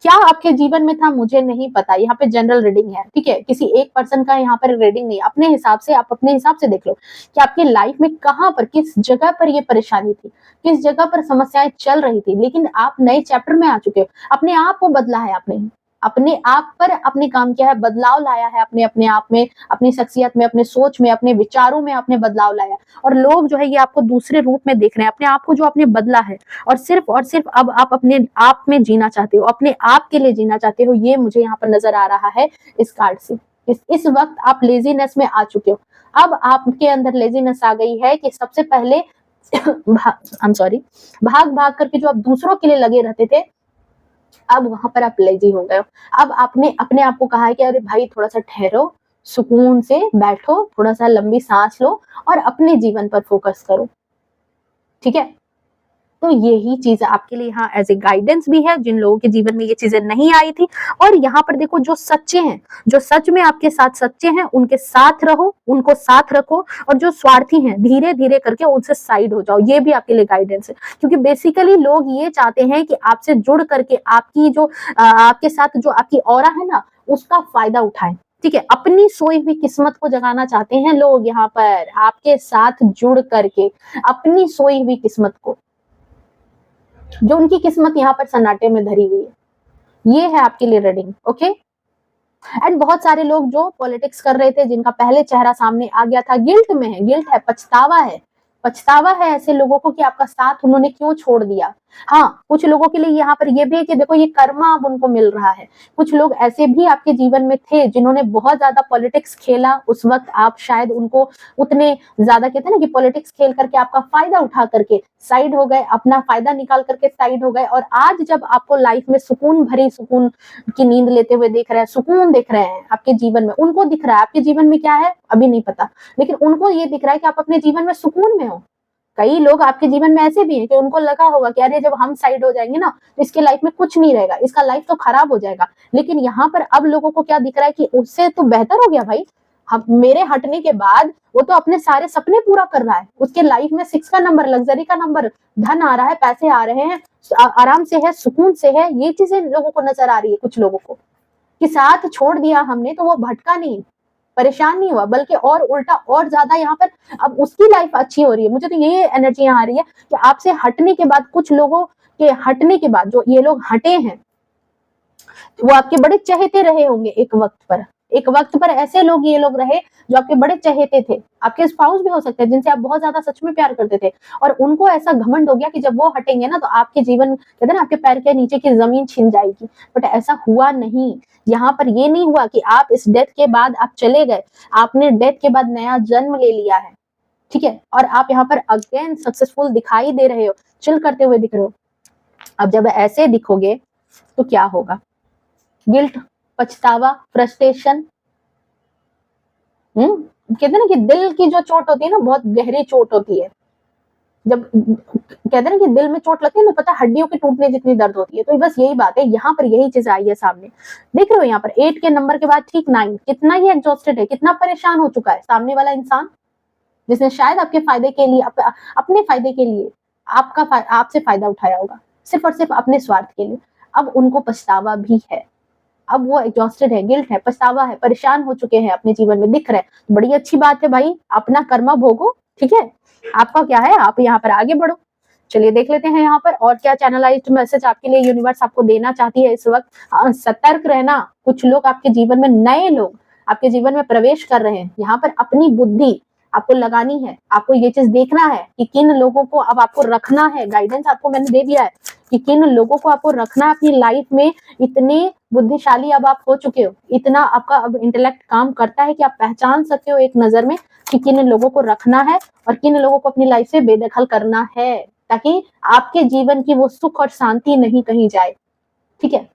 क्या आपके जीवन में था मुझे नहीं पता, यहाँ पे जनरल रीडिंग है। ठीक है, किसी एक पर्सन का यहाँ पर रीडिंग नहीं, अपने हिसाब से, आप अपने हिसाब से देख लो कि आपकी लाइफ में कहाँ पर, किस जगह पर ये परेशानी थी, किस जगह पर समस्याएं चल रही थी। लेकिन आप नए चैप्टर में आ चुके हो, अपने आप को बदला है आपने, अपने आप पर अपने काम किया है, बदलाव लाया है अपने आप में, अपनी शख्सियत में, अपने सोच में, अपने विचारों में आपने बदलाव लाया। और लोग जो है ये आपको दूसरे रूप में देख रहे हैं, अपने आप को जो आपने बदला है, और सिर्फ अब आप अपने आप में जीना चाहते हो, अपने आप के लिए जीना चाहते हो। ये मुझे यहाँ पर नजर आ रहा है इस कार्ड से। इस वक्त आप लेजीनेस में आ चुके हो। अब आपके अंदर लेजीनेस आ गई है कि सबसे पहले भाग भाग करके जो आप दूसरों के लिए लगे रहते थे, अब वहां पर आप लेजी हो गए हो। अब आपने अपने आप को कहा है कि अरे भाई थोड़ा सा ठहरो, सुकून से बैठो, थोड़ा सा लंबी सांस लो और अपने जीवन पर फोकस करो। ठीक है, तो यही चीज आपके लिए यहाँ एज ए गाइडेंस भी है, जिन लोगों के जीवन में ये चीजें नहीं आई थी। और यहाँ पर देखो जो सच्चे हैं, जो सच में आपके साथ सच्चे हैं, उनके साथ रहो, उनको साथ रखो। और जो स्वार्थी हैं, धीरे धीरे करके उनसे साइड हो जाओ। ये भी आपके लिए गाइडेंस है, क्योंकि बेसिकली लोग ये चाहते हैं कि आपसे जुड़ करके आपकी जो आपके साथ जो आपकी ऑरा है ना, उसका फायदा उठाएं। ठीक है, अपनी सोई हुई किस्मत को जगाना चाहते हैं लोग यहाँ पर आपके साथ जुड़ करके, अपनी सोई हुई किस्मत को, जो उनकी किस्मत यहाँ पर सन्नाटे में धरी हुई है। ये है आपके लिए रीडिंग। ओके, एंड बहुत सारे लोग जो पॉलिटिक्स कर रहे थे, जिनका पहले चेहरा सामने आ गया था, गिल्ट में है, गिल्ट है, पछतावा है, पछतावा है ऐसे लोगों को कि आपका साथ उन्होंने क्यों छोड़ दिया। हाँ, कुछ लोगों के लिए यहाँ पर ये भी है कि देखो ये कर्मा अब उनको मिल रहा है। कुछ लोग ऐसे भी आपके जीवन में थे जिन्होंने बहुत ज्यादा पॉलिटिक्स खेला, उस वक्त आप शायद उनको उतने ज्यादा, कहते हैं ना कि पॉलिटिक्स खेल करके आपका फायदा उठा करके साइड हो गए, अपना फायदा निकाल करके साइड हो गए, और आज जब आपको लाइफ में सुकून भरी, सुकून की नींद लेते हुए देख रहे हैं, सुकून दिख रहे हैं आपके जीवन में, उनको दिख रहा है आपके जीवन में क्या है अभी नहीं पता, लेकिन उनको ये दिख रहा है कि आप अपने जीवन में सुकून में हो। कई लोग आपके जीवन में ऐसे भी हैं कि उनको लगा होगा कि अरे जब हम साइड हो जाएंगे ना तो इसके लाइफ में कुछ नहीं रहेगा, इसका लाइफ तो खराब हो जाएगा, लेकिन यहाँ पर अब लोगों को क्या दिख रहा है कि उससे तो बेहतर हो गया भाई, हम मेरे हटने के बाद वो तो अपने सारे सपने पूरा कर रहा है, उसके लाइफ में 6 का नंबर, लग्जरी का नंबर, धन आ रहा है, पैसे आ रहे हैं, आराम से है, सुकून से है। ये चीजें लोगों को नजर आ रही है कुछ लोगों को कि साथ छोड़ दिया हमने तो वो भटका नहीं, परेशान नहीं हुआ, बल्कि और उल्टा और ज्यादा यहाँ पर अब उसकी लाइफ अच्छी हो रही है। मुझे तो ये एनर्जी यहाँ आ रही है कि आपसे हटने के बाद, कुछ लोगों के हटने के बाद, जो ये लोग हटे हैं वो आपके बड़े चहेते रहे होंगे एक वक्त पर, एक वक्त पर ऐसे लोग ये लोग रहे जो आपके बड़े चहेते थे, आपके स्पाउस भी हो सकते हैं जिनसे आप बहुत ज्यादा सच में प्यार करते थे, और उनको ऐसा घमंड हो गया कि जब वो हटेंगे ना तो आपके जीवन, कहते हैं ना, आपके पैर के नीचे की जमीन छिन जाएगी। बट ऐसा हुआ नहीं, यहाँ पर ये नहीं हुआ कि आप इस डेथ के बाद आप चले गए, आपने डेथ के बाद नया जन्म ले लिया है। ठीक है, और आप यहाँ पर अगेन सक्सेसफुल दिखाई दे रहे हो, चिल करते हुए दिख रहे हो। अब जब ऐसे दिखोगे तो क्या होगा, गिल्ट, पछतावा, फ्रस्ट्रेशन, कहते हैं ना कि दिल की जो चोट होती है ना, बहुत गहरी चोट होती है। जब कहते हैं ना कि दिल में चोट लगती है ना, पता हड्डियों के टूटने जितनी दर्द होती है, तो बस यही बात है, यहाँ पर यही चीज आई है सामने। देख रहे हो यहाँ पर 8 के नंबर के बाद ठीक 9, कितना ही एग्जॉस्टेड है, कितना परेशान हो चुका है सामने वाला इंसान, जिसने शायद आपके फायदे के लिए, अपने फायदे के लिए आपसे फायदा उठाया होगा, सिर्फ और सिर्फ अपने स्वार्थ के लिए। अब उनको पछतावा भी है, अब वो एग्जॉस्टेड है, गिल्ट है, पछतावा है, परेशान हो चुके हैं अपने जीवन में, दिख रहा है। बड़ी अच्छी बात है भाई, अपना कर्मा भोगो। ठीक है, आपका क्या है, आप यहाँ पर आगे बढ़ो। चलिए देख लेते हैं यहाँ पर और क्या चैनलाइज्ड मैसेज आपके लिए यूनिवर्स आपको देना चाहती है इस वक्त। सतर्क रहना, कुछ लोग आपके जीवन में, नए लोग आपके जीवन में प्रवेश कर रहे हैं। यहाँ पर अपनी बुद्धि आपको लगानी है, आपको ये चीज देखना है कि किन लोगों को अब आपको रखना है। गाइडेंस आपको मैंने दे दिया है कि किन लोगों को आपको रखना है अपनी लाइफ में। इतने बुद्धिशाली अब आप हो चुके हो, इतना आपका अब इंटेलेक्ट काम करता है कि आप पहचान सकते हो एक नजर में कि किन लोगों को रखना है और किन लोगों को अपनी लाइफ से बेदखल करना है, ताकि आपके जीवन की वो सुख और शांति नहीं कहीं जाए। ठीक है,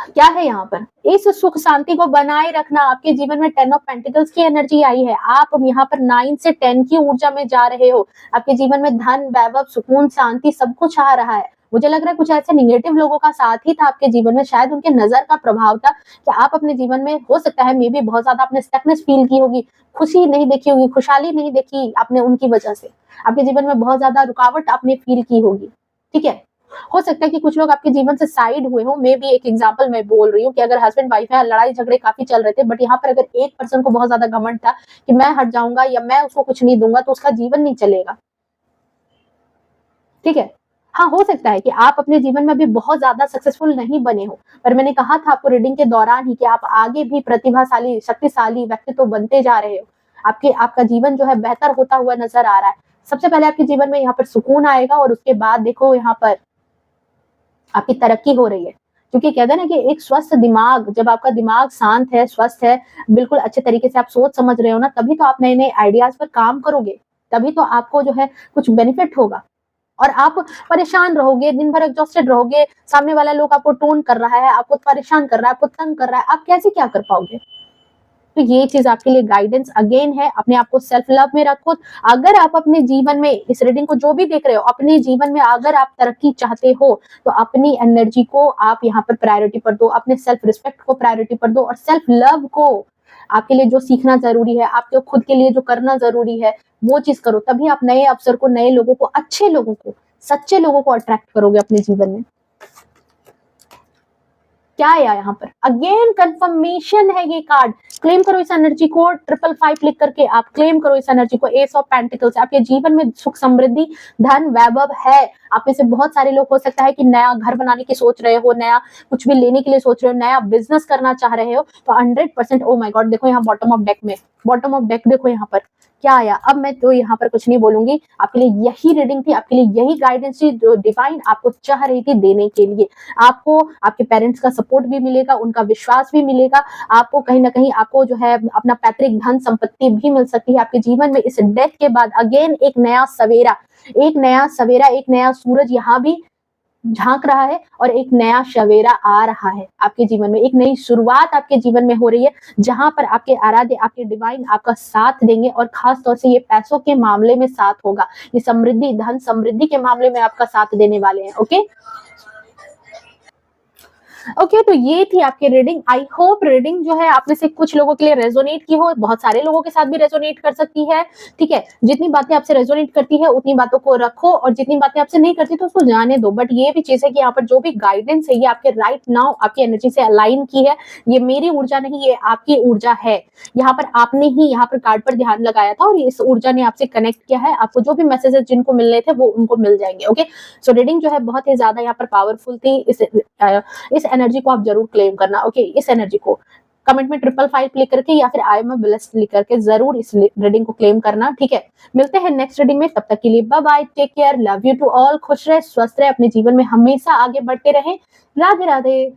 क्या है यहाँ पर, इस सुख शांति को बनाए रखना। आपके जीवन में 10 ऑफ पेंटिकल्स की एनर्जी आई है, आप यहाँ पर 9 से 10 की ऊर्जा में जा रहे हो। आपके जीवन में धन, वैभव, सुकून, शांति सब कुछ आ रहा है। मुझे लग रहा है कुछ ऐसे निगेटिव लोगों का साथ ही था आपके जीवन में, शायद उनके नजर का प्रभाव था कि आप अपने जीवन में, हो सकता है मे बी बहुत ज्यादा आपने स्टकनेस फील की होगी, खुशी नहीं देखी होगी, खुशहाली नहीं देखी आपने उनकी वजह से, आपके जीवन में बहुत ज्यादा रुकावट आपने फील की होगी। ठीक है, हो सकता है कि कुछ लोग आपके जीवन से साइड हुए हो। मे भी एक एग्जांपल मैं बोल रही हूँ कि अगर हस्बैंड वाइफ है, लड़ाई झगड़े काफी चल रहे थे, बट यहाँ पर अगर एक पर्सन को बहुत ज्यादा घमंड था कि मैं हट जाऊंगा या मैं उसको कुछ नहीं दूंगा तो उसका जीवन नहीं चलेगा। ठीक है, हाँ, हो सकता है कि आप अपने जीवन में अभी बहुत ज्यादा सक्सेसफुल नहीं बने हो, पर मैंने कहा था आपको रीडिंग के दौरान ही कि आप आगे भी प्रतिभाशाली, शक्तिशाली व्यक्तित्व बनते जा रहे हो। आपका जीवन जो है बेहतर होता हुआ नजर आ रहा है। सबसे पहले आपके जीवन में यहाँ पर सुकून आएगा और उसके बाद देखो यहाँ पर आपकी तरक्की हो रही है। क्योंकि कहते हैं ना कि एक स्वस्थ दिमाग, जब आपका दिमाग शांत है, स्वस्थ है, बिल्कुल अच्छे तरीके से आप सोच समझ रहे हो ना, तभी तो आप नए नए आइडियाज पर काम करोगे, तभी तो आपको जो है कुछ बेनिफिट होगा। और आप परेशान रहोगे, दिन भर एग्जॉस्टेड रहोगे, सामने वाला लोग आपको टोन कर रहा है, आपको परेशान कर रहा है, आपको तंग कर रहा है, आप कैसे क्या कर पाओगे। तो ये चीज आपके लिए गाइडेंस अगेन है, अपने आप को सेल्फ लव में रखो। अगर आप अपने जीवन में इस रीडिंग को जो भी देख रहे हो, अपने जीवन में अगर आप तरक्की चाहते हो तो अपनी एनर्जी को आप यहाँ पर प्रायोरिटी पर दो, अपने सेल्फ रिस्पेक्ट को प्रायोरिटी पर दो, और सेल्फ लव को आपके लिए जो सीखना जरूरी है, आपके खुद के लिए जो करना जरूरी है वो चीज करो। तभी आप नए अवसर को, नए लोगों को, अच्छे लोगों को, सच्चे लोगों को अट्रैक्ट करोगे अपने जीवन में। क्या आया यहाँ पर, अगेन कंफर्मेशन है ये कार्ड। क्लेम करो इस एनर्जी को, 555 क्लिक करके आप क्लेम करो इस एनर्जी को। एस ऑफ पेंटिकल्स, आपके जीवन में सुख समृद्धि धन वैभव है। आप में से बहुत सारे लोग हो सकता है कि नया घर बनाने की सोच रहे हो, नया कुछ भी लेने के लिए सोच रहे हो, नया बिजनेस करना चाह रहे हो, तो 100% ओ माय गॉड, देखो यहाँ बॉटम ऑफ डेक में, बॉटम ऑफ डेक देखो यहाँ पर क्या आया। अब मैं तो यहाँ पर कुछ नहीं बोलूंगी, आपके लिए यही रीडिंग थी, आपके लिए यही गाइडेंस थी जो डिवाइन आपको चाह रही थी देने के लिए। आपको आपके पेरेंट्स का सपोर्ट भी मिलेगा, उनका विश्वास भी मिलेगा, आपको कहीं ना कहीं आपको जो है अपना पैतृक धन संपत्ति भी मिल सकती है आपके जीवन में। इस डेथ के बाद अगेन एक नया सवेरा, एक नया सवेरा, एक नया सूरज यहाँ भी झांक रहा है और एक नया सवेरा आ रहा है आपके जीवन में। एक नई शुरुआत आपके जीवन में हो रही है, जहां पर आपके आराध्य, आपके डिवाइन आपका साथ देंगे, और खास तौर से ये पैसों के मामले में साथ होगा, ये समृद्धि धन समृद्धि के मामले में आपका साथ देने वाले हैं। ओके ओके, तो ये थी आपकी रीडिंग। आई होप रीडिंग जो है आप में से कुछ लोगों के लिए रेजोनेट की हो, बहुत सारे लोगों के साथ भी रेजोनेट कर सकती है। ठीक है, जितनी बातें आपसे रेजोनेट करती है उतनी बातों को रखो, और जितनी बातें आपसे नहीं करती तो उसको जाने दो। बट ये भी चीज है कि यहाँ पर जो भी गाइडेंस है ये आपके राइट नाउ आपकी एनर्जी से अलाइन की है। ये मेरी ऊर्जा नहीं, ये आपकी ऊर्जा है। यहाँ पर आपने ही यहाँ पर कार्ड पर ध्यान लगाया था और इस ऊर्जा ने आपसे कनेक्ट किया है। आपको जो भी मैसेजेस जिनको मिलने थे वो उनको मिल जाएंगे। ओके, सो रीडिंग जो है बहुत ही ज्यादा यहाँ पर पावरफुल थी। इस एनर्जी को आप जरूर क्लेम करना। ओके, इस एनर्जी को कमेंट में 555 क्लिक करके या फिर आई एम ब्लेस्ड लिख करके जरूर इस रीडिंग को क्लेम करना। ठीक है, मिलते हैं नेक्स्ट रीडिंग में, तब तक के लिए bye bye, take care, love you to all, खुश रहे, स्वस्थ रहे, अपने जीवन में हमेशा आगे बढ़ते रहे। राधे राधे।